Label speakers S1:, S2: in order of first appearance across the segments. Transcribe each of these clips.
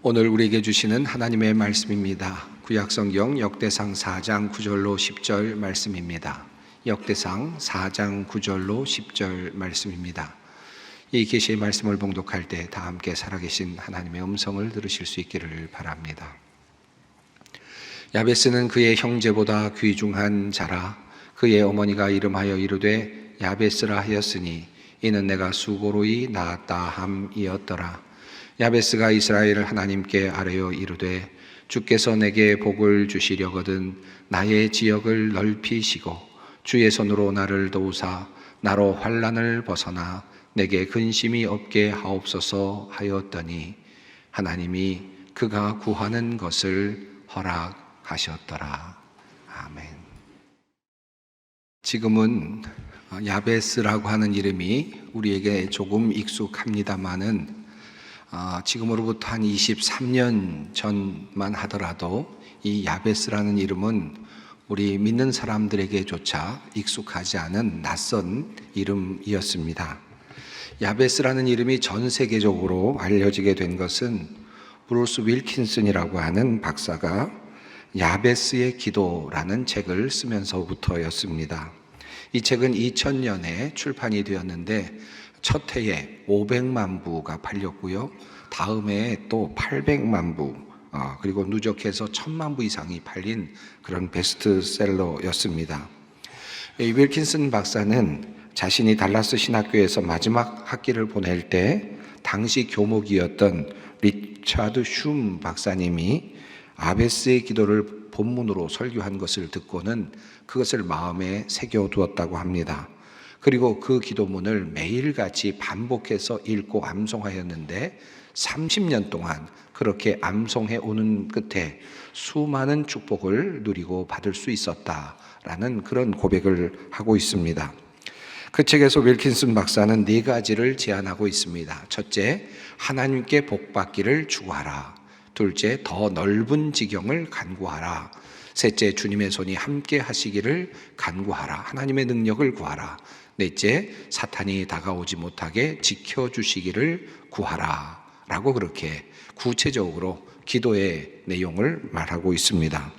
S1: 오늘 우리에게 주시는 하나님의 말씀입니다. 구약성경 역대상 4장 9절로 10절 말씀입니다. 역대상 4장 9절로 10절 말씀입니다. 이 계시의 말씀을 봉독할 때 다 함께 살아계신 하나님의 음성을 들으실 수 있기를 바랍니다. 야베스는 그의 형제보다 귀중한 자라. 그의 어머니가 이름하여 이르되 야베스라 하였으니 이는 내가 수고로이 낳았다 함이었더라. 야베스가 이스라엘 하나님께 아뢰어 이르되 주께서 내게 복을 주시려거든 나의 지역을 넓히시고 주의 손으로 나를 도우사 나로 환난을 벗어나 내게 근심이 없게 하옵소서 하였더니 하나님이 그가 구하는 것을 허락하셨더라. 아멘. 지금은 야베스라고 하는 이름이 우리에게 조금 익숙합니다마는 지금으로부터 한 23년 전만 하더라도 이 야베스라는 이름은 우리 믿는 사람들에게조차 익숙하지 않은 낯선 이름이었습니다. 야베스라는 이름이 전 세계적으로 알려지게 된 것은 브루스 윌킨슨이라고 하는 박사가 야베스의 기도라는 책을 쓰면서부터였습니다. 이 책은 2000년에 출판이 되었는데 첫 해에 500만 부가 팔렸고요. 다음 해에 또 800만 부, 그리고 누적해서 1000만 부 이상이 팔린 그런 베스트셀러였습니다. 이 윌킨슨 박사는 자신이 달라스 신학교에서 마지막 학기를 보낼 때 당시 교목이었던 리차드 슌 박사님이 야베스의 기도를 본문으로 설교한 것을 듣고는 그것을 마음에 새겨두었다고 합니다. 그리고 그 기도문을 매일같이 반복해서 읽고 암송하였는데 30년 동안 그렇게 암송해 오는 끝에 수많은 축복을 누리고 받을 수 있었다라는 그런 고백을 하고 있습니다. 그 책에서 윌킨슨 박사는 4가지를 제안하고 있습니다. 첫째, 하나님께 복받기를 추구하라. 둘째, 더 넓은 지경을 간구하라. 셋째, 주님의 손이 함께 하시기를 간구하라. 하나님의 능력을 구하라. 넷째, 사탄이 다가오지 못하게 지켜주시기를 구하라 라고 그렇게 구체적으로 기도의 내용을 말하고 있습니다.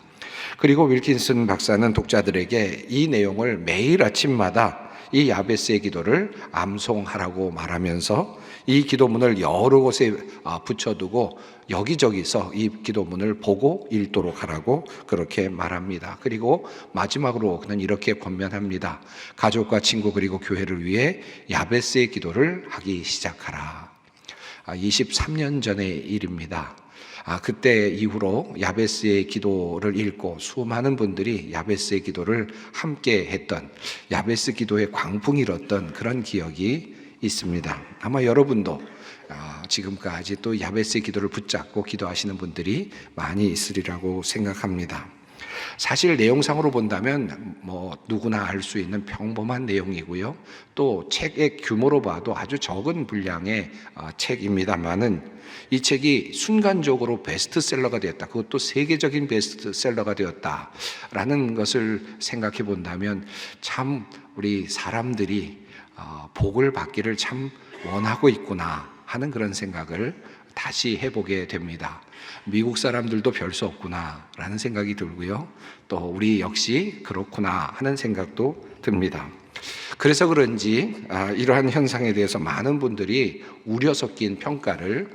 S1: 그리고 윌킨슨 박사는 독자들에게 이 내용을 매일 아침마다 이 야베스의 기도를 암송하라고 말하면서 이 기도문을 여러 곳에 붙여두고 여기저기서 이 기도문을 보고 읽도록 하라고 그렇게 말합니다. 그리고 마지막으로 그는 이렇게 권면합니다. 가족과 친구 그리고 교회를 위해 야베스의 기도를 하기 시작하라. 23년 전의 일입니다. 그때 이후로 야베스의 기도를 읽고 수많은 분들이 야베스의 기도를 함께 했던, 야베스 기도의 광풍이 일었던 그런 기억이 있습니다. 아마 여러분도 지금까지 또 야베스의 기도를 붙잡고 기도하시는 분들이 많이 있으리라고 생각합니다. 사실 내용상으로 본다면 누구나 알 수 있는 평범한 내용이고요. 또 책의 규모로 봐도 아주 적은 분량의 책입니다만은 이 책이 순간적으로 베스트셀러가 되었다. 그것도 세계적인 베스트셀러가 되었다라는 것을 생각해 본다면 참 우리 사람들이 복을 받기를 참 원하고 있구나 하는 그런 생각을 다시 해보게 됩니다. 미국 사람들도 별 수 없구나 라는 생각이 들고요. 또 우리 역시 그렇구나 하는 생각도 듭니다. 그래서 그런지 이러한 현상에 대해서 많은 분들이 우려 섞인 평가를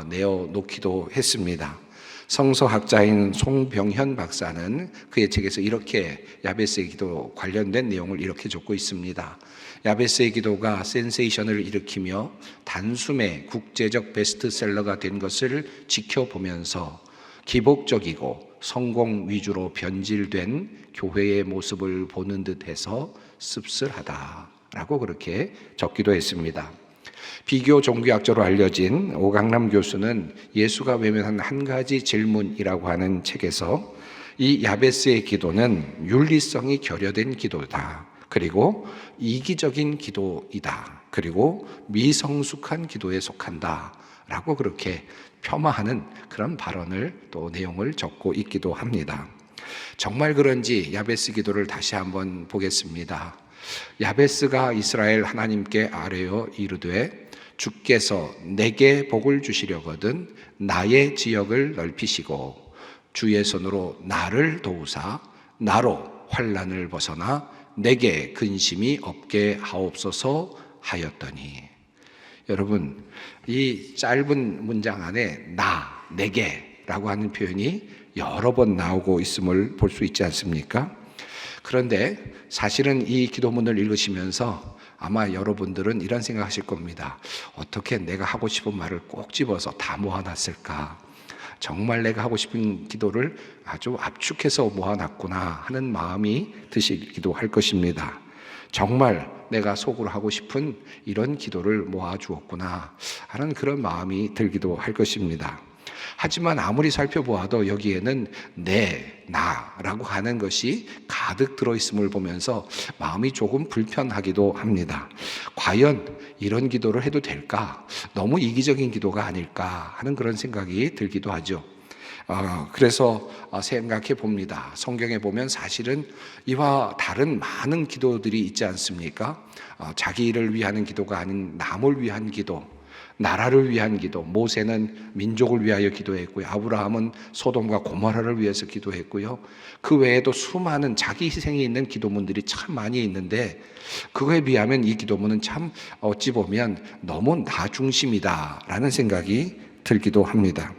S1: 내어놓기도 했습니다. 성서학자인 송병현 박사는 그의 책에서 이렇게 야베스의 기도 관련된 내용을 이렇게 적고 있습니다. 야베스의 기도가 센세이션을 일으키며 단숨에 국제적 베스트셀러가 된 것을 지켜보면서 기복적이고 성공 위주로 변질된 교회의 모습을 보는 듯해서 씁쓸하다라고 그렇게 적기도 했습니다. 비교 종교학자로 알려진 오강남 교수는 예수가 외면한 한 가지 질문이라고 하는 책에서 이 야베스의 기도는 윤리성이 결여된 기도다. 그리고 이기적인 기도이다. 그리고 미성숙한 기도에 속한다. 라고 그렇게 폄하하는 그런 발언을 또 내용을 적고 있기도 합니다. 정말 그런지 야베스 기도를 다시 한번 보겠습니다. 야베스가 이스라엘 하나님께 아뢰어 이르되 주께서 내게 복을 주시려거든 나의 지역을 넓히시고 주의 손으로 나를 도우사 나로 환난을 벗어나 내게 근심이 없게 하옵소서 하였더니. 여러분, 이 짧은 문장 안에 나, 내게라고 하는 표현이 여러 번 나오고 있음을 볼 수 있지 않습니까? 그런데 사실은 이 기도문을 읽으시면서 아마 여러분들은 이런 생각하실 겁니다. 어떻게 내가 하고 싶은 말을 꼭 집어서 다 모아놨을까? 정말 내가 하고 싶은 기도를 아주 압축해서 모아놨구나 하는 마음이 드시기도 할 것입니다. 정말 내가 속으로 하고 싶은 이런 기도를 모아주었구나 하는 그런 마음이 들기도 할 것입니다. 하지만 아무리 살펴보아도 여기에는 내, 나라고 하는 것이 가득 들어있음을 보면서 마음이 조금 불편하기도 합니다. 과연 이런 기도를 해도 될까? 너무 이기적인 기도가 아닐까 하는 그런 생각이 들기도 하죠. 그래서 생각해 봅니다. 성경에 보면 사실은 이와 다른 많은 기도들이 있지 않습니까? 자기를 위하는 기도가 아닌 남을 위한 기도, 나라를 위한 기도. 모세는 민족을 위하여 기도했고요. 아브라함은 소돔과 고모라를 위해서 기도했고요. 그 외에도 수많은 자기 희생이 있는 기도문들이 참 많이 있는데 그거에 비하면 이 기도문은 참 어찌 보면 너무 나 중심이다라는 생각이 들기도 합니다.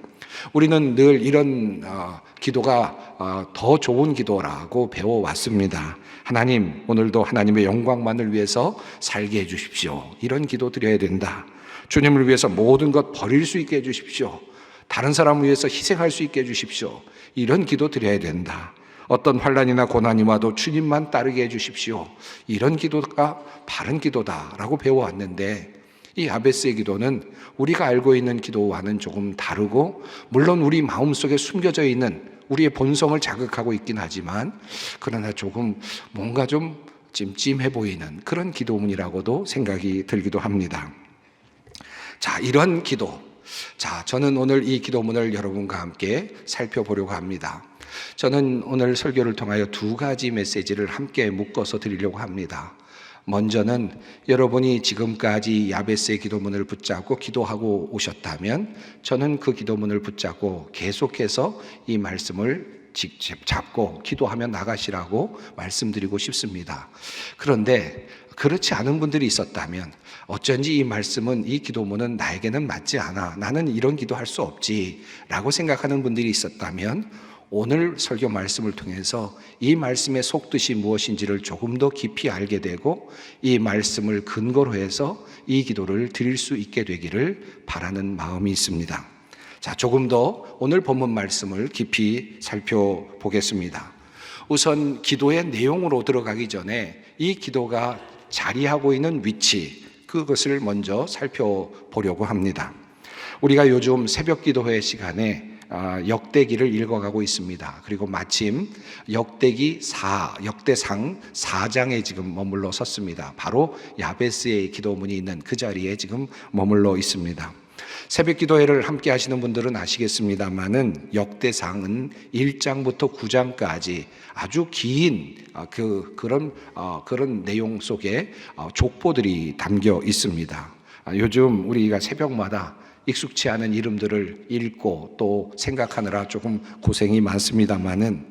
S1: 우리는 늘 이런 기도가 더 좋은 기도라고 배워왔습니다. 하나님, 오늘도 하나님의 영광만을 위해서 살게 해주십시오. 이런 기도 드려야 된다. 주님을 위해서 모든 것 버릴 수 있게 해주십시오. 다른 사람을 위해서 희생할 수 있게 해주십시오. 이런 기도 드려야 된다. 어떤 환난이나 고난이 와도 주님만 따르게 해주십시오. 이런 기도가 바른 기도다라고 배워왔는데 이 야베스의 기도는 우리가 알고 있는 기도와는 조금 다르고, 물론 우리 마음속에 숨겨져 있는 우리의 본성을 자극하고 있긴 하지만 그러나 조금 뭔가 좀 찜찜해 보이는 그런 기도문이라고도 생각이 들기도 합니다. 자, 이런 기도. 자, 저는 오늘 이 기도문을 여러분과 함께 살펴보려고 합니다. 저는 오늘 설교를 통하여 두 가지 메시지를 함께 묶어서 드리려고 합니다. 먼저는 여러분이 지금까지 야베스의 기도문을 붙잡고 기도하고 오셨다면 저는 그 기도문을 붙잡고 계속해서 이 말씀을 직접 잡고 기도하며 나가시라고 말씀드리고 싶습니다. 그런데 그렇지 않은 분들이 있었다면 어쩐지 이 말씀은, 이 기도문은 나에게는 맞지 않아, 나는 이런 기도할 수 없지 라고 생각하는 분들이 있었다면 오늘 설교 말씀을 통해서 이 말씀의 속뜻이 무엇인지를 조금 더 깊이 알게 되고 이 말씀을 근거로 해서 이 기도를 드릴 수 있게 되기를 바라는 마음이 있습니다. 자, 조금 더 오늘 본문 말씀을 깊이 살펴보겠습니다. 우선 기도의 내용으로 들어가기 전에 이 기도가 자리하고 있는 위치, 그것을 먼저 살펴보려고 합니다. 우리가 요즘 새벽 기도회 시간에 역대기를 읽어가고 있습니다. 그리고 마침 역대상 4장에 지금 머물러 섰습니다. 바로 야베스의 기도문이 있는 그 자리에 지금 머물러 있습니다. 새벽 기도회를 함께 하시는 분들은 아시겠습니다만은 역대상은 1장부터 9장까지 아주 긴 그런 내용 속에 족보들이 담겨 있습니다. 요즘 우리가 새벽마다 익숙치 않은 이름들을 읽고 또 생각하느라 조금 고생이 많습니다만은,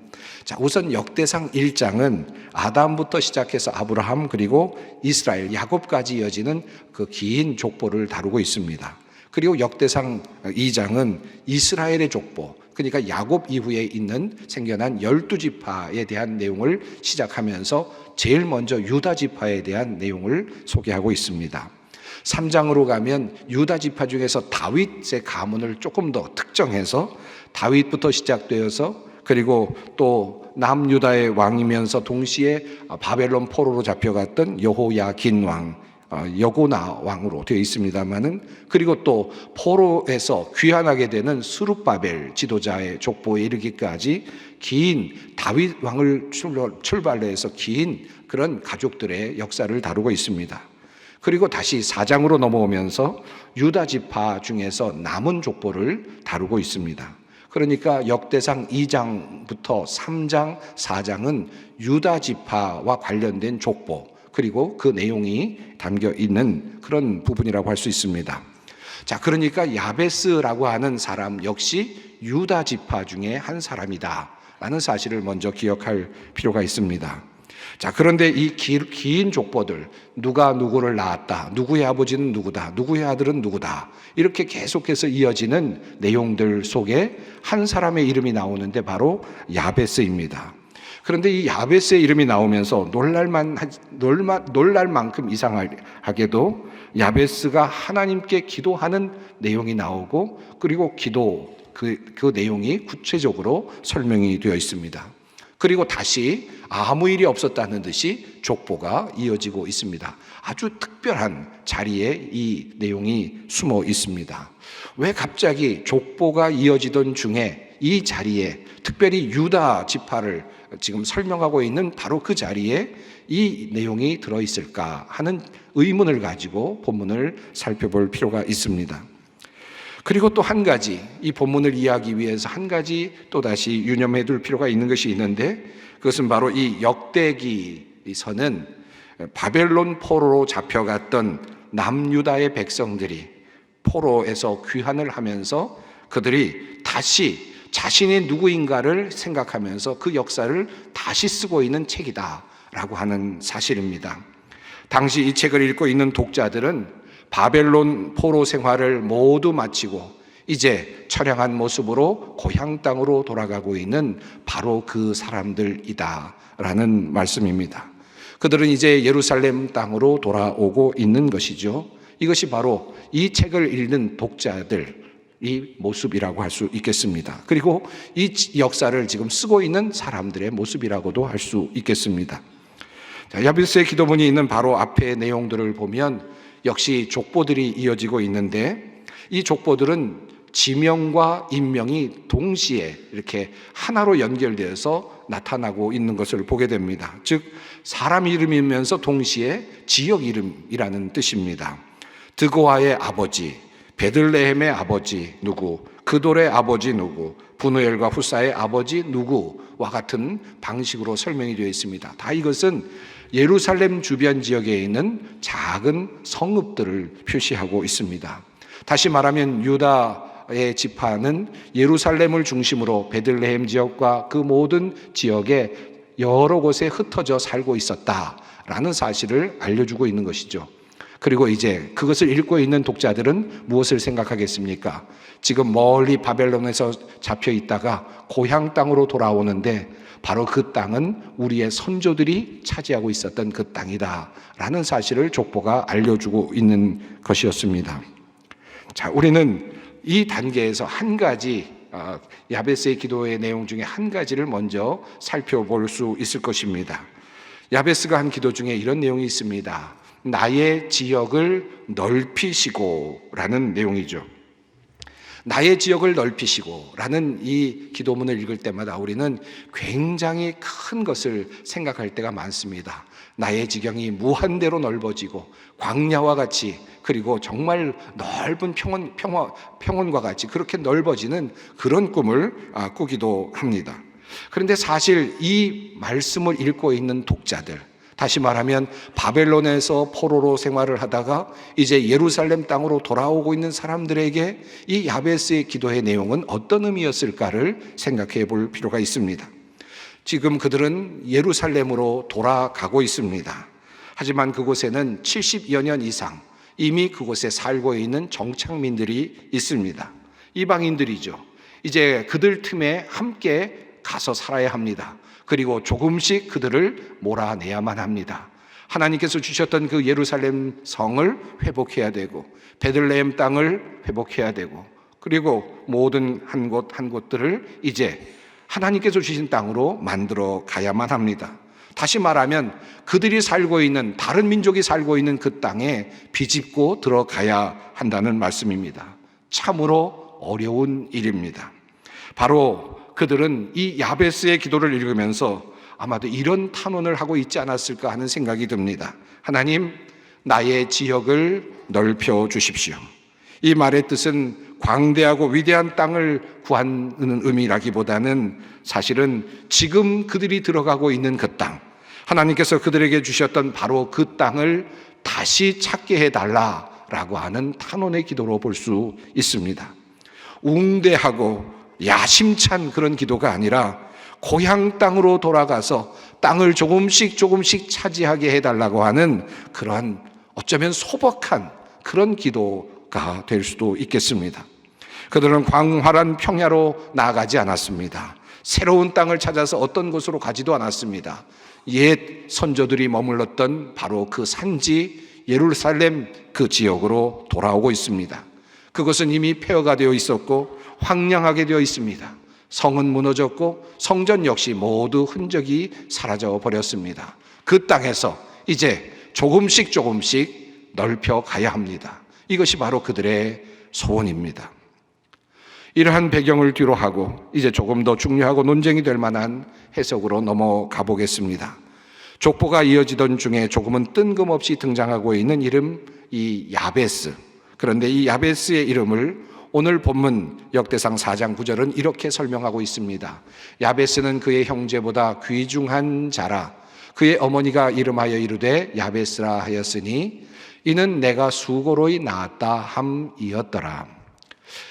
S1: 자, 우선 역대상 1장은 아담부터 시작해서 아브라함 그리고 이스라엘, 야곱까지 이어지는 그 긴 족보를 다루고 있습니다. 그리고 역대상 2장은 이스라엘의 족보, 그러니까 야곱 이후에 있는 생겨난 12지파에 대한 내용을 시작하면서 제일 먼저 유다 지파에 대한 내용을 소개하고 있습니다. 3장으로 가면 유다 지파 중에서 다윗의 가문을 조금 더 특정해서 다윗부터 시작되어서, 그리고 또 남유다의 왕이면서 동시에 바벨론 포로로 잡혀갔던 여호야긴 왕, 여고나 왕으로 되어 있습니다만은, 그리고 또 포로에서 귀환하게 되는 스룹바벨 지도자의 족보에 이르기까지 긴 다윗 왕을 출발해서 긴 그런 가족들의 역사를 다루고 있습니다. 그리고 다시 4장으로 넘어오면서 유다 지파 중에서 남은 족보를 다루고 있습니다. 그러니까 역대상 2장부터 3장, 4장은 유다 지파와 관련된 족보, 그리고 그 내용이 담겨 있는 그런 부분이라고 할 수 있습니다. 자, 그러니까 야베스라고 하는 사람 역시 유다 지파 중에 한 사람이다 라는 사실을 먼저 기억할 필요가 있습니다. 자, 그런데 이 긴 족보들, 누가 누구를 낳았다, 누구의 아버지는 누구다, 누구의 아들은 누구다, 이렇게 계속해서 이어지는 내용들 속에 한 사람의 이름이 나오는데 바로 야베스입니다. 그런데 이 야베스의 이름이 나오면서 놀랄 만큼 이상하게도 야베스가 하나님께 기도하는 내용이 나오고, 그리고 그 내용이 구체적으로 설명이 되어 있습니다. 그리고 다시 아무 일이 없었다는 듯이 족보가 이어지고 있습니다. 아주 특별한 자리에 이 내용이 숨어 있습니다. 왜 갑자기 족보가 이어지던 중에 이 자리에 특별히 유다 지파를 지금 설명하고 있는 바로 그 자리에 이 내용이 들어있을까 하는 의문을 가지고 본문을 살펴볼 필요가 있습니다. 그리고 또 한 가지, 이 본문을 이해하기 위해서 한 가지 또다시 유념해 둘 필요가 있는 것이 있는데, 그것은 바로 이 역대기서는 바벨론 포로로 잡혀갔던 남유다의 백성들이 포로에서 귀환을 하면서 그들이 다시 자신이 누구인가를 생각하면서 그 역사를 다시 쓰고 있는 책이다라고 하는 사실입니다. 당시 이 책을 읽고 있는 독자들은 바벨론 포로 생활을 모두 마치고 이제 처량한 모습으로 고향 땅으로 돌아가고 있는 바로 그 사람들이다라는 말씀입니다. 그들은 이제 예루살렘 땅으로 돌아오고 있는 것이죠. 이것이 바로 이 책을 읽는 독자들의 모습이라고 할 수 있겠습니다. 그리고 이 역사를 지금 쓰고 있는 사람들의 모습이라고도 할 수 있겠습니다. 야베스의 기도문이 있는 바로 앞의 내용들을 보면 역시 족보들이 이어지고 있는데, 이 족보들은 지명과 인명이 동시에 이렇게 하나로 연결되어서 나타나고 있는 것을 보게 됩니다. 즉 사람 이름이면서 동시에 지역 이름이라는 뜻입니다. 드고아의 아버지, 베들레헴의 아버지 누구, 그돌의 아버지 누구, 분우엘과 후사의 아버지 누구와 같은 방식으로 설명이 되어 있습니다. 다 이것은 예루살렘 주변 지역에 있는 작은 성읍들을 표시하고 있습니다. 다시 말하면 유다의 지파는 예루살렘을 중심으로 베들레헴 지역과 그 모든 지역에 여러 곳에 흩어져 살고 있었다라는 사실을 알려주고 있는 것이죠. 그리고 이제 그것을 읽고 있는 독자들은 무엇을 생각하겠습니까? 지금 멀리 바벨론에서 잡혀 있다가 고향 땅으로 돌아오는데 바로 그 땅은 우리의 선조들이 차지하고 있었던 그 땅이다 라는 사실을 족보가 알려주고 있는 것이었습니다. 자, 우리는 이 단계에서 한 가지, 야베스의 기도의 내용 중에 한 가지를 먼저 살펴볼 수 있을 것입니다. 야베스가 한 기도 중에 이런 내용이 있습니다. 나의 지역을 넓히시고 라는 내용이죠. 나의 지역을 넓히시고 라는 이 기도문을 읽을 때마다 우리는 굉장히 큰 것을 생각할 때가 많습니다. 나의 지경이 무한대로 넓어지고 광야와 같이, 그리고 정말 넓은 평원과 같이 그렇게 넓어지는 그런 꿈을 꾸기도 합니다. 그런데 사실 이 말씀을 읽고 있는 독자들, 다시 말하면 바벨론에서 포로로 생활을 하다가 이제 예루살렘 땅으로 돌아오고 있는 사람들에게 이 야베스의 기도의 내용은 어떤 의미였을까를 생각해 볼 필요가 있습니다. 지금 그들은 예루살렘으로 돌아가고 있습니다. 하지만 그곳에는 70여 년 이상 이미 그곳에 살고 있는 정착민들이 있습니다. 이방인들이죠. 이제 그들 틈에 함께 가서 살아야 합니다. 그리고 조금씩 그들을 몰아내야만 합니다. 하나님께서 주셨던 그 예루살렘 성을 회복해야 되고, 베들레헴 땅을 회복해야 되고, 그리고 모든 한 곳 한 곳들을 이제 하나님께서 주신 땅으로 만들어 가야만 합니다. 다시 말하면 그들이 살고 있는, 다른 민족이 살고 있는 그 땅에 비집고 들어가야 한다는 말씀입니다. 참으로 어려운 일입니다. 바로 그들은 이 야베스의 기도를 읽으면서 아마도 이런 탄원을 하고 있지 않았을까 하는 생각이 듭니다. 하나님, 나의 지역을 넓혀 주십시오. 이 말의 뜻은 광대하고 위대한 땅을 구하는 의미라기보다는 사실은 지금 그들이 들어가고 있는 그 땅, 하나님께서 그들에게 주셨던 바로 그 땅을 다시 찾게 해달라라고 하는 탄원의 기도로 볼 수 있습니다. 웅대하고 야심찬 그런 기도가 아니라 고향 땅으로 돌아가서 땅을 조금씩 차지하게 해달라고 하는 그러한 어쩌면 소박한 그런 기도가 될 수도 있겠습니다. 그들은 광활한 평야로 나아가지 않았습니다. 새로운 땅을 찾아서 어떤 곳으로 가지도 않았습니다. 옛 선조들이 머물렀던 바로 그 산지 예루살렘 그 지역으로 돌아오고 있습니다. 그것은 이미 폐허가 되어 있었고 황량하게 되어 있습니다. 성은 무너졌고 성전 역시 모두 흔적이 사라져 버렸습니다. 그 땅에서 이제 조금씩 넓혀 가야 합니다. 이것이 바로 그들의 소원입니다. 이러한 배경을 뒤로 하고 이제 조금 더 중요하고 논쟁이 될 만한 해석으로 넘어가 보겠습니다. 족보가 이어지던 중에 조금은 뜬금없이 등장하고 있는 이름, 이 야베스. 그런데 이 야베스의 이름을 오늘 본문 역대상 4장 9절은 이렇게 설명하고 있습니다. 야베스는 그의 형제보다 귀중한 자라. 그의 어머니가 이름하여 이르되 야베스라 하였으니 이는 내가 수고로이 낳았다 함이었더라.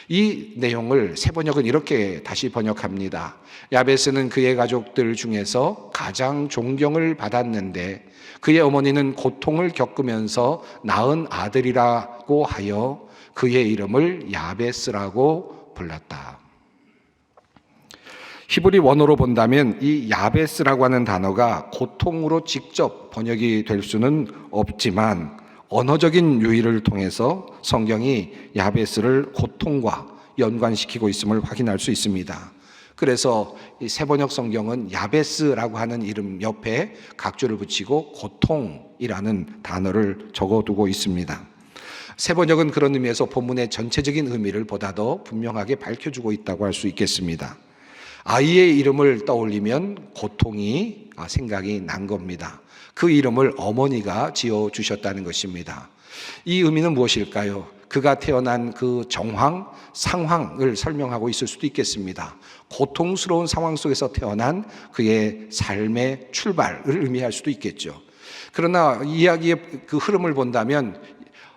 S1: 이 내용을 세번역은 이렇게 다시 번역합니다. 야베스는 그의 가족들 중에서 가장 존경을 받았는데 그의 어머니는 고통을 겪으면서 낳은 아들이라고 하여 그의 이름을 야베스라고 불렀다. 히브리 원어로 본다면 이 야베스라고 하는 단어가 고통으로 직접 번역이 될 수는 없지만 언어적인 유의를 통해서 성경이 야베스를 고통과 연관시키고 있음을 확인할 수 있습니다. 그래서 이 세번역 성경은 야베스라고 하는 이름 옆에 각주를 붙이고 고통이라는 단어를 적어두고 있습니다. 세번역은 그런 의미에서 본문의 전체적인 의미를 보다 더 분명하게 밝혀주고 있다고 할 수 있겠습니다. 아이의 이름을 떠올리면 고통이 생각이 난 겁니다. 그 이름을 어머니가 지어주셨다는 것입니다. 이 의미는 무엇일까요? 그가 태어난 그 정황, 상황을 설명하고 있을 수도 있겠습니다. 고통스러운 상황 속에서 태어난 그의 삶의 출발을 의미할 수도 있겠죠. 그러나 이야기의 그 흐름을 본다면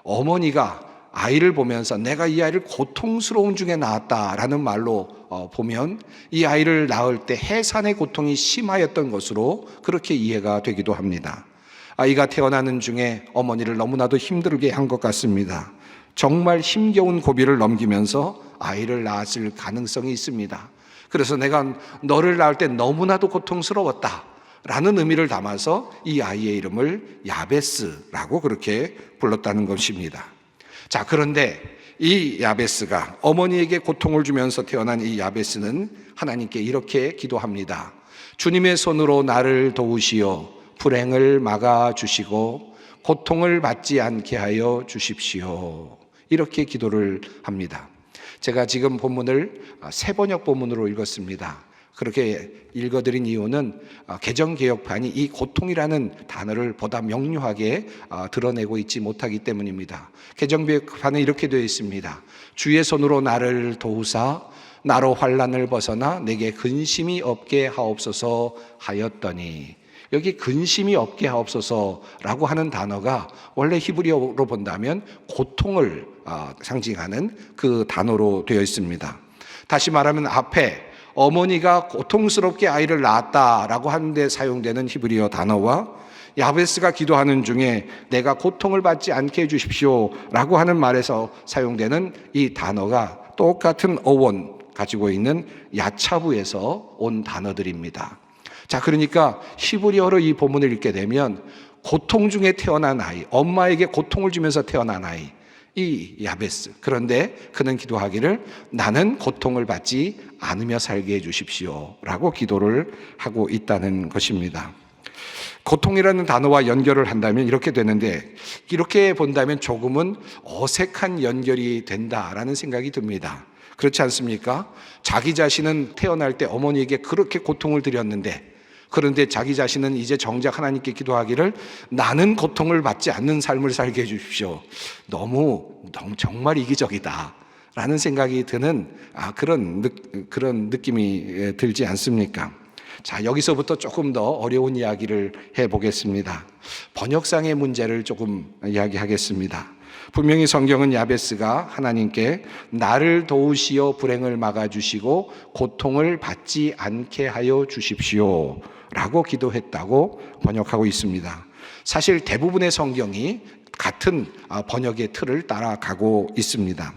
S1: 어머니가 아이를 보면서 내가 이 아이를 고통스러운 중에 낳았다라는 말로 보면 이 아이를 낳을 때 해산의 고통이 심하였던 것으로 그렇게 이해가 되기도 합니다. 아이가 태어나는 중에 어머니를 너무나도 힘들게 한 것 같습니다. 정말 힘겨운 고비를 넘기면서 아이를 낳았을 가능성이 있습니다. 그래서 내가 너를 낳을 때 너무나도 고통스러웠다 라는 의미를 담아서 이 아이의 이름을 야베스라고 그렇게 불렀다는 것입니다. 자, 그런데 이 야베스가 어머니에게 고통을 주면서 태어난 이 야베스는 하나님께 이렇게 기도합니다. 주님의 손으로 나를 도우시어 불행을 막아주시고 고통을 받지 않게 하여 주십시오. 이렇게 기도를 합니다. 제가 지금 본문을 세번역 본문으로 읽었습니다. 그렇게 읽어드린 이유는 개정개혁판이 이 고통이라는 단어를 보다 명료하게 드러내고 있지 못하기 때문입니다. 개정개혁판은 이렇게 되어 있습니다. 주의 손으로 나를 도우사 나로 환난을 벗어나 내게 근심이 없게 하옵소서 하였더니, 여기 근심이 없게 하옵소서라고 하는 단어가 원래 히브리어로 본다면 고통을 상징하는 그 단어로 되어 있습니다. 다시 말하면 앞에 어머니가 고통스럽게 아이를 낳았다라고 하는데 사용되는 히브리어 단어와 야베스가 기도하는 중에 내가 고통을 받지 않게 해주십시오라고 하는 말에서 사용되는 이 단어가 똑같은 어원 가지고 있는 야차부에서 온 단어들입니다. 자, 그러니까 히브리어로 이 본문을 읽게 되면 고통 중에 태어난 아이, 엄마에게 고통을 주면서 태어난 아이, 이 야베스. 그런데 그는 기도하기를 나는 고통을 받지 않으며 살게 해주십시오 라고 기도를 하고 있다는 것입니다. 고통이라는 단어와 연결을 한다면 이렇게 되는데, 이렇게 본다면 조금은 어색한 연결이 된다라는 생각이 듭니다. 그렇지 않습니까? 자기 자신은 태어날 때 어머니에게 그렇게 고통을 드렸는데, 그런데 자기 자신은 이제 정작 하나님께 기도하기를 나는 고통을 받지 않는 삶을 살게 해주십시오. 너무 정말 이기적이다 라는 생각이 드는 그런 느낌이 들지 않습니까? 자, 여기서부터 조금 더 어려운 이야기를 해보겠습니다. 번역상의 문제를 조금 이야기하겠습니다. 분명히 성경은 야베스가 하나님께 나를 도우시어 불행을 막아주시고 고통을 받지 않게 하여 주십시오 라고 기도했다고 번역하고 있습니다. 사실 대부분의 성경이 같은 번역의 틀을 따라가고 있습니다.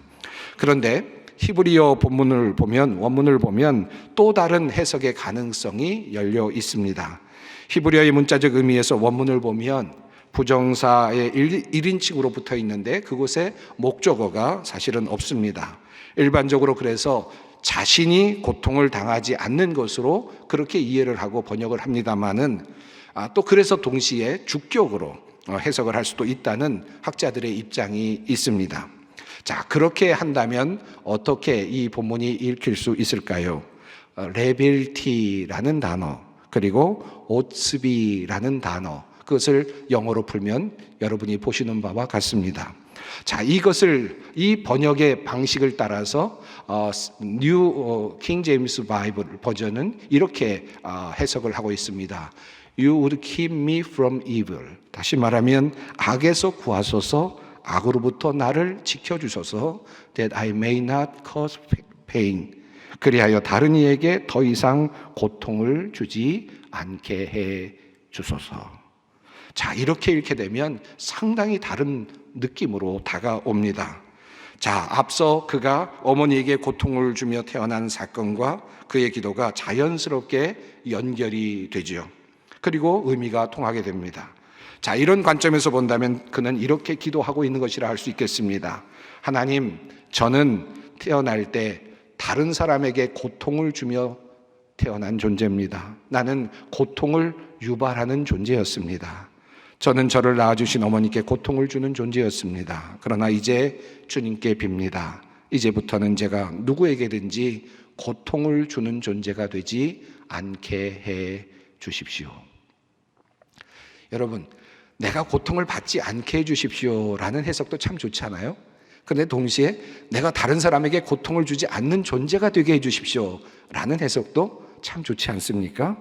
S1: 그런데 히브리어 본문을 보면, 원문을 보면 또 다른 해석의 가능성이 열려 있습니다. 히브리어의 문자적 의미에서 원문을 보면 부정사의 1인칭으로 붙어 있는데 그곳에 목적어가 사실은 없습니다. 일반적으로 그래서 자신이 고통을 당하지 않는 것으로 그렇게 이해를 하고 번역을 합니다마는 또 그래서 동시에 주격으로 해석을 할 수도 있다는 학자들의 입장이 있습니다. 자, 그렇게 한다면 어떻게 이 본문이 읽힐 수 있을까요? 레빌티라는 단어, 그리고 오츠비라는 단어, 그것을 영어로 풀면 여러분이 보시는 바와 같습니다. 자, 이 번역의 방식을 따라서 뉴 킹 제임스 바이블 버전은 이렇게 해석을 하고 있습니다. You would keep me from evil. 다시 말하면 악에서 구하소서, 악으로부터 나를 지켜주소서, that I may not cause pain. 그리하여 다른 이에게 더 이상 고통을 주지 않게 해 주소서. 자, 이렇게 읽게 되면 상당히 다른 느낌으로 다가옵니다. 자, 앞서 그가 어머니에게 고통을 주며 태어난 사건과 그의 기도가 자연스럽게 연결이 되죠. 그리고 의미가 통하게 됩니다. 자, 이런 관점에서 본다면 그는 이렇게 기도하고 있는 것이라 할 수 있겠습니다. 하나님, 저는 태어날 때 다른 사람에게 고통을 주며 태어난 존재입니다. 나는 고통을 유발하는 존재였습니다. 저는 저를 낳아주신 어머니께 고통을 주는 존재였습니다. 그러나 이제 주님께 빕니다. 이제부터는 제가 누구에게든지 고통을 주는 존재가 되지 않게 해 주십시오. 여러분, 내가 고통을 받지 않게 해 주십시오라는 해석도 참 좋잖아요. 그런데 동시에 내가 다른 사람에게 고통을 주지 않는 존재가 되게 해 주십시오라는 해석도 참 좋지 않습니까?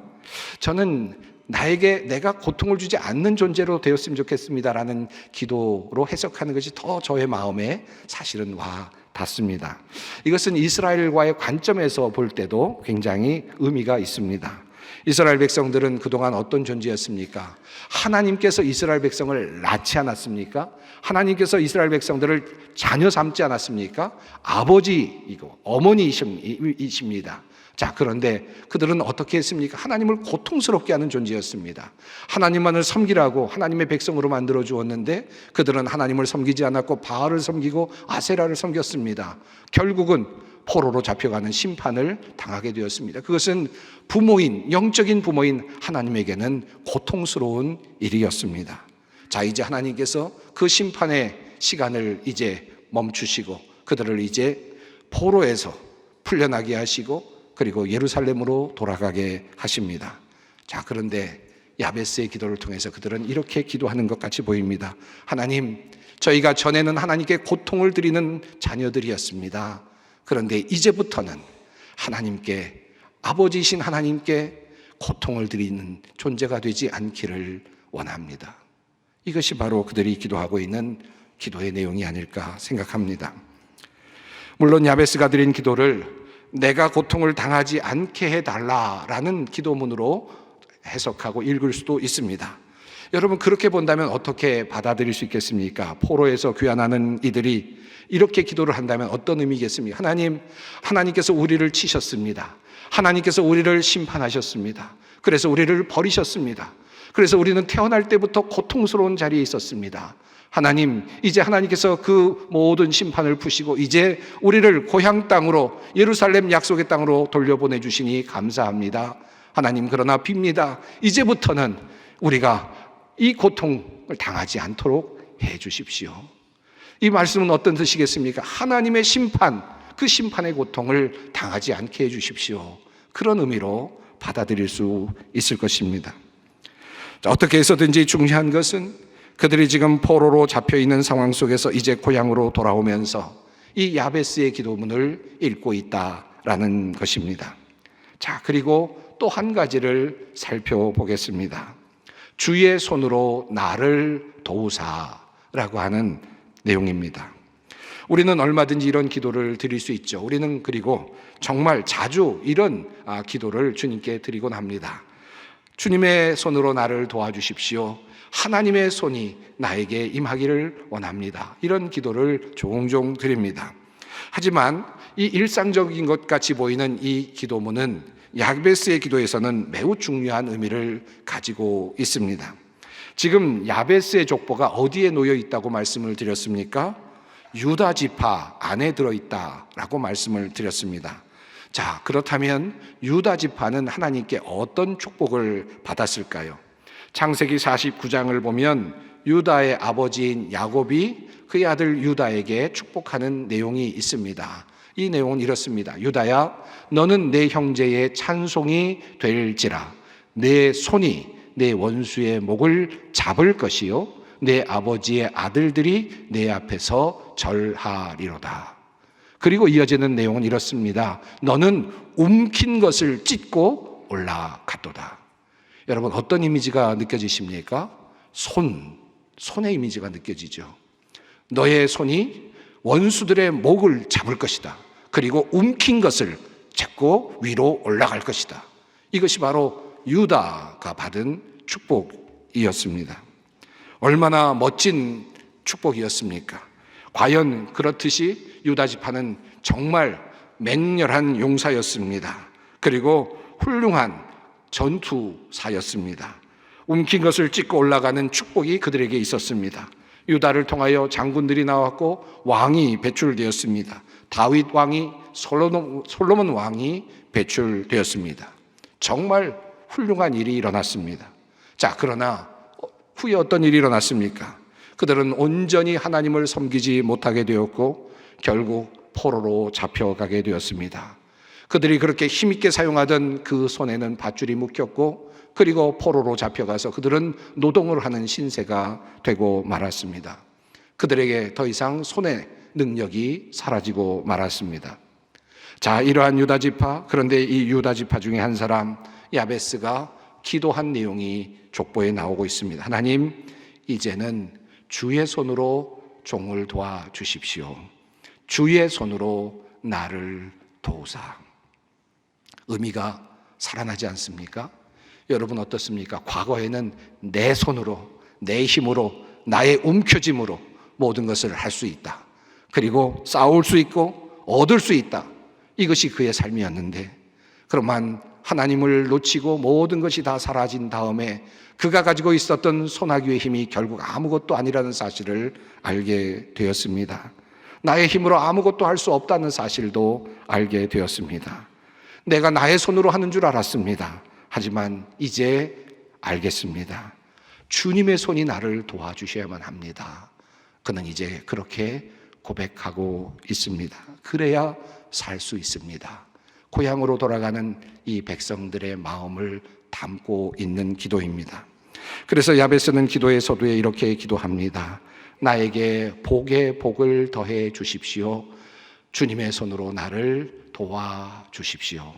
S1: 저는 내가 고통을 주지 않는 존재로 되었으면 좋겠습니다라는 기도로 해석하는 것이 더 저의 마음에 사실은 와 닿습니다. 이것은 이스라엘과의 관점에서 볼 때도 굉장히 의미가 있습니다. 이스라엘 백성들은 그동안 어떤 존재였습니까? 하나님께서 이스라엘 백성을 낳지 않았습니까? 하나님께서 이스라엘 백성들을 자녀 삼지 않았습니까? 아버지이고 어머니이십니다. 자, 그런데 그들은 어떻게 했습니까? 하나님을 고통스럽게 하는 존재였습니다. 하나님만을 섬기라고 하나님의 백성으로 만들어 주었는데 그들은 하나님을 섬기지 않았고 바알을 섬기고 아세라를 섬겼습니다. 결국은 포로로 잡혀가는 심판을 당하게 되었습니다. 그것은 영적인 부모인 하나님에게는 고통스러운 일이었습니다. 자, 이제 하나님께서 그 심판의 시간을 이제 멈추시고 그들을 이제 포로에서 풀려나게 하시고 그리고 예루살렘으로 돌아가게 하십니다. 자, 그런데 야베스의 기도를 통해서 그들은 이렇게 기도하는 것 같이 보입니다. 하나님, 저희가 전에는 하나님께 고통을 드리는 자녀들이었습니다. 그런데 이제부터는 하나님께, 아버지이신 하나님께 고통을 드리는 존재가 되지 않기를 원합니다. 이것이 바로 그들이 기도하고 있는 기도의 내용이 아닐까 생각합니다. 물론 야베스가 드린 기도를 내가 고통을 당하지 않게 해달라라는 기도문으로 해석하고 읽을 수도 있습니다. 여러분, 그렇게 본다면 어떻게 받아들일 수 있겠습니까? 포로에서 귀환하는 이들이 이렇게 기도를 한다면 어떤 의미겠습니까? 하나님께서 우리를 치셨습니다. 하나님께서 우리를 심판하셨습니다. 그래서 우리를 버리셨습니다. 그래서 우리는 태어날 때부터 고통스러운 자리에 있었습니다. 하나님, 이제 하나님께서 그 모든 심판을 푸시고 이제 우리를 고향 땅으로, 예루살렘 약속의 땅으로 돌려보내 주시니 감사합니다. 하나님, 그러나 빕니다. 이제부터는 우리가 이 고통을 당하지 않도록 해 주십시오. 이 말씀은 어떤 뜻이겠습니까? 하나님의 심판, 그 심판의 고통을 당하지 않게 해 주십시오. 그런 의미로 받아들일 수 있을 것입니다. 어떻게 해서든지 중요한 것은 그들이 지금 포로로 잡혀있는 상황 속에서 이제 고향으로 돌아오면서 이 야베스의 기도문을 읽고 있다라는 것입니다. 자, 그리고 또 한 가지를 살펴보겠습니다. 주의 손으로 나를 도우사라고 하는 내용입니다. 우리는 얼마든지 이런 기도를 드릴 수 있죠. 우리는 그리고 정말 자주 이런 기도를 주님께 드리곤 합니다. 주님의 손으로 나를 도와주십시오. 하나님의 손이 나에게 임하기를 원합니다. 이런 기도를 종종 드립니다. 하지만 이 일상적인 것 같이 보이는 이 기도문은 야베스의 기도에서는 매우 중요한 의미를 가지고 있습니다. 지금 야베스의 족보가 어디에 놓여 있다고 말씀을 드렸습니까? 유다 지파 안에 들어있다라고 말씀을 드렸습니다. 자, 그렇다면 유다 지파는 하나님께 어떤 축복을 받았을까요? 창세기 49장을 보면 유다의 아버지인 야곱이 그의 아들 유다에게 축복하는 내용이 있습니다. 이 내용은 이렇습니다. 유다야, 너는 내 형제의 찬송이 될지라. 내 손이 내 원수의 목을 잡을 것이요 내 아버지의 아들들이 내 앞에서 절하리로다. 그리고 이어지는 내용은 이렇습니다. 너는 움킨 것을 찢고 올라갔도다. 여러분, 어떤 이미지가 느껴지십니까? 손의 이미지가 느껴지죠. 너의 손이 원수들의 목을 잡을 것이다. 그리고 움킨 것을 잡고 위로 올라갈 것이다. 이것이 바로 유다가 받은 축복이었습니다. 얼마나 멋진 축복이었습니까? 과연 그렇듯이 유다 지파는 정말 맹렬한 용사였습니다. 그리고 훌륭한 전투사였습니다. 움킨 것을 찢고 올라가는 축복이 그들에게 있었습니다. 유다를 통하여 장군들이 나왔고 왕이 배출되었습니다. 다윗 왕이, 솔로몬 왕이 배출되었습니다. 정말 훌륭한 일이 일어났습니다. 자, 그러나 후에 어떤 일이 일어났습니까? 그들은 온전히 하나님을 섬기지 못하게 되었고 결국 포로로 잡혀가게 되었습니다. 그들이 그렇게 힘있게 사용하던 그 손에는 밧줄이 묶였고 그리고 포로로 잡혀가서 그들은 노동을 하는 신세가 되고 말았습니다. 그들에게 더 이상 손의 능력이 사라지고 말았습니다. 자, 이러한 유다 지파, 그런데 이 유다 지파 중에 한 사람 야베스가 기도한 내용이 족보에 나오고 있습니다. 하나님, 이제는 주의 손으로 종을 도와주십시오. 주의 손으로 나를 도우사. 의미가 살아나지 않습니까? 여러분 어떻습니까? 과거에는 내 손으로, 내 힘으로, 나의 움켜짐으로 모든 것을 할 수 있다. 그리고 싸울 수 있고 얻을 수 있다. 이것이 그의 삶이었는데, 그러면 하나님을 놓치고 모든 것이 다 사라진 다음에 그가 가지고 있었던 소나기의 힘이 결국 아무것도 아니라는 사실을 알게 되었습니다. 나의 힘으로 아무것도 할 수 없다는 사실도 알게 되었습니다. 내가 나의 손으로 하는 줄 알았습니다. 하지만 이제 알겠습니다. 주님의 손이 나를 도와주셔야만 합니다. 그는 이제 그렇게 고백하고 있습니다. 그래야 살 수 있습니다. 고향으로 돌아가는 이 백성들의 마음을 담고 있는 기도입니다. 그래서 야베스는 기도의 서두에 이렇게 기도합니다. 나에게 복의 복을 더해 주십시오. 주님의 손으로 나를 도와주십시오.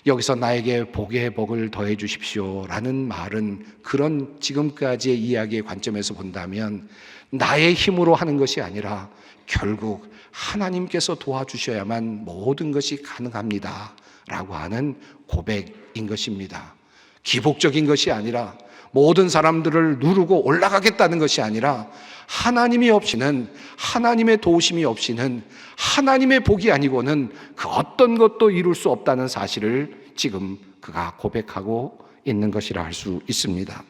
S1: 여기서 나에게 복의 복을 더해 주십시오라는 말은 그런 지금까지의 이야기의 관점에서 본다면 나의 힘으로 하는 것이 아니라 결국 하나님께서 도와주셔야만 모든 것이 가능합니다 라고 하는 고백인 것입니다. 기복적인 것이 아니라 모든 사람들을 누르고 올라가겠다는 것이 아니라 하나님이 없이는, 하나님의 도우심이 없이는, 하나님의 복이 아니고는 그 어떤 것도 이룰 수 없다는 사실을 지금 그가 고백하고 있는 것이라 할 수 있습니다.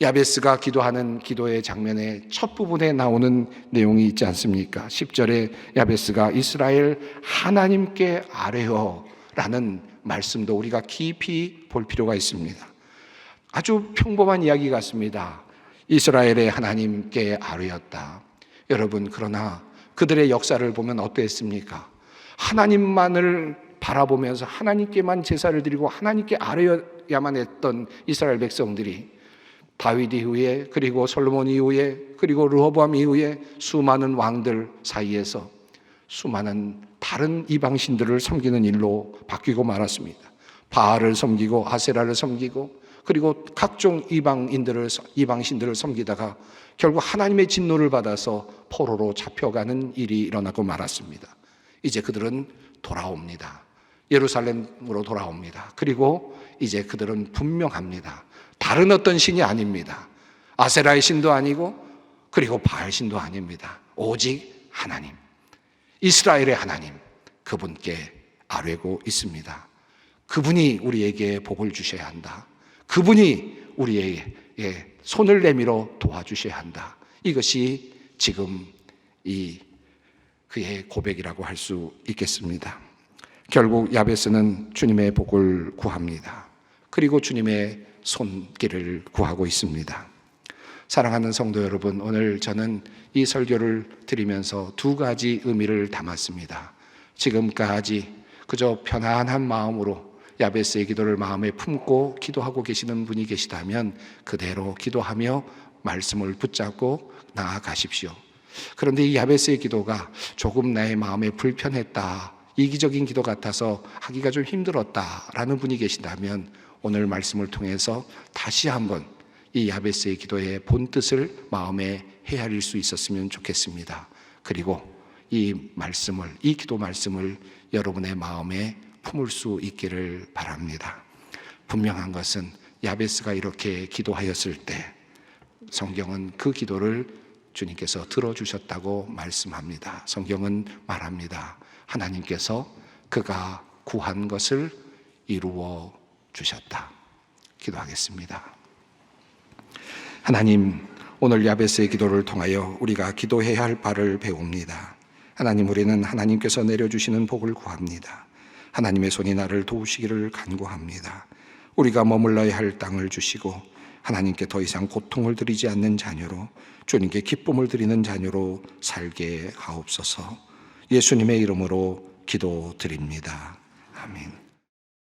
S1: 야베스가 기도하는 기도의 장면의 첫 부분에 나오는 내용이 있지 않습니까? 10절에 야베스가 이스라엘 하나님께 아뢰어 라는 말씀도 우리가 깊이 볼 필요가 있습니다. 아주 평범한 이야기 같습니다. 이스라엘의 하나님께 아뢰었다. 여러분, 그러나 그들의 역사를 보면 어땠습니까? 하나님만을 바라보면서 하나님께만 제사를 드리고 하나님께 아뢰어야만 했던 이스라엘 백성들이 다윗 이후에, 그리고 솔로몬 이후에, 그리고 르호보암 이후에 수많은 왕들 사이에서 수많은 다른 이방신들을 섬기는 일로 바뀌고 말았습니다. 바알을 섬기고 아세라를 섬기고 그리고 각종 이방신들을 섬기다가 결국 하나님의 진노를 받아서 포로로 잡혀가는 일이 일어나고 말았습니다. 이제 그들은 돌아옵니다. 예루살렘으로 돌아옵니다. 그리고 이제 그들은 분명합니다. 다른 어떤 신이 아닙니다. 아세라의 신도 아니고 그리고 바알 신도 아닙니다. 오직 하나님, 이스라엘의 하나님, 그분께 아뢰고 있습니다. 그분이 우리에게 복을 주셔야 한다. 그분이 우리에게 손을 내밀어 도와주셔야 한다. 이것이 지금 그의 고백이라고 할 수 있겠습니다. 결국 야베스는 주님의 복을 구합니다. 그리고 주님의 손길을 구하고 있습니다. 사랑하는 성도 여러분, 오늘 저는 이 설교를 드리면서 두 가지 의미를 담았습니다. 지금까지 그저 편안한 마음으로 야베스의 기도를 마음에 품고 기도하고 계시는 분이 계시다면 그대로 기도하며 말씀을 붙잡고 나아가십시오. 그런데 이 야베스의 기도가 조금 나의 마음에 불편했다, 이기적인 기도 같아서 하기가 좀 힘들었다라는 분이 계신다면 오늘 말씀을 통해서 다시 한번 이 야베스의 기도의 본뜻을 마음에 헤아릴 수 있었으면 좋겠습니다. 그리고 이 기도 말씀을 여러분의 마음에 품을 수 있기를 바랍니다. 분명한 것은 야베스가 이렇게 기도하였을 때 성경은 그 기도를 주님께서 들어주셨다고 말씀합니다. 성경은 말합니다. 하나님께서 그가 구한 것을 이루어 주셨다. 기도하겠습니다. 하나님, 오늘 야베스의 기도를 통하여 우리가 기도해야 할 바를 배웁니다. 하나님, 우리는 하나님께서 내려주시는 복을 구합니다. 하나님의 손이 나를 도우시기를 간구합니다. 우리가 머물러야 할 땅을 주시고 하나님께 더 이상 고통을 드리지 않는 자녀로, 주님께 기쁨을 드리는 자녀로 살게 하옵소서. 예수님의 이름으로 기도드립니다. 아멘.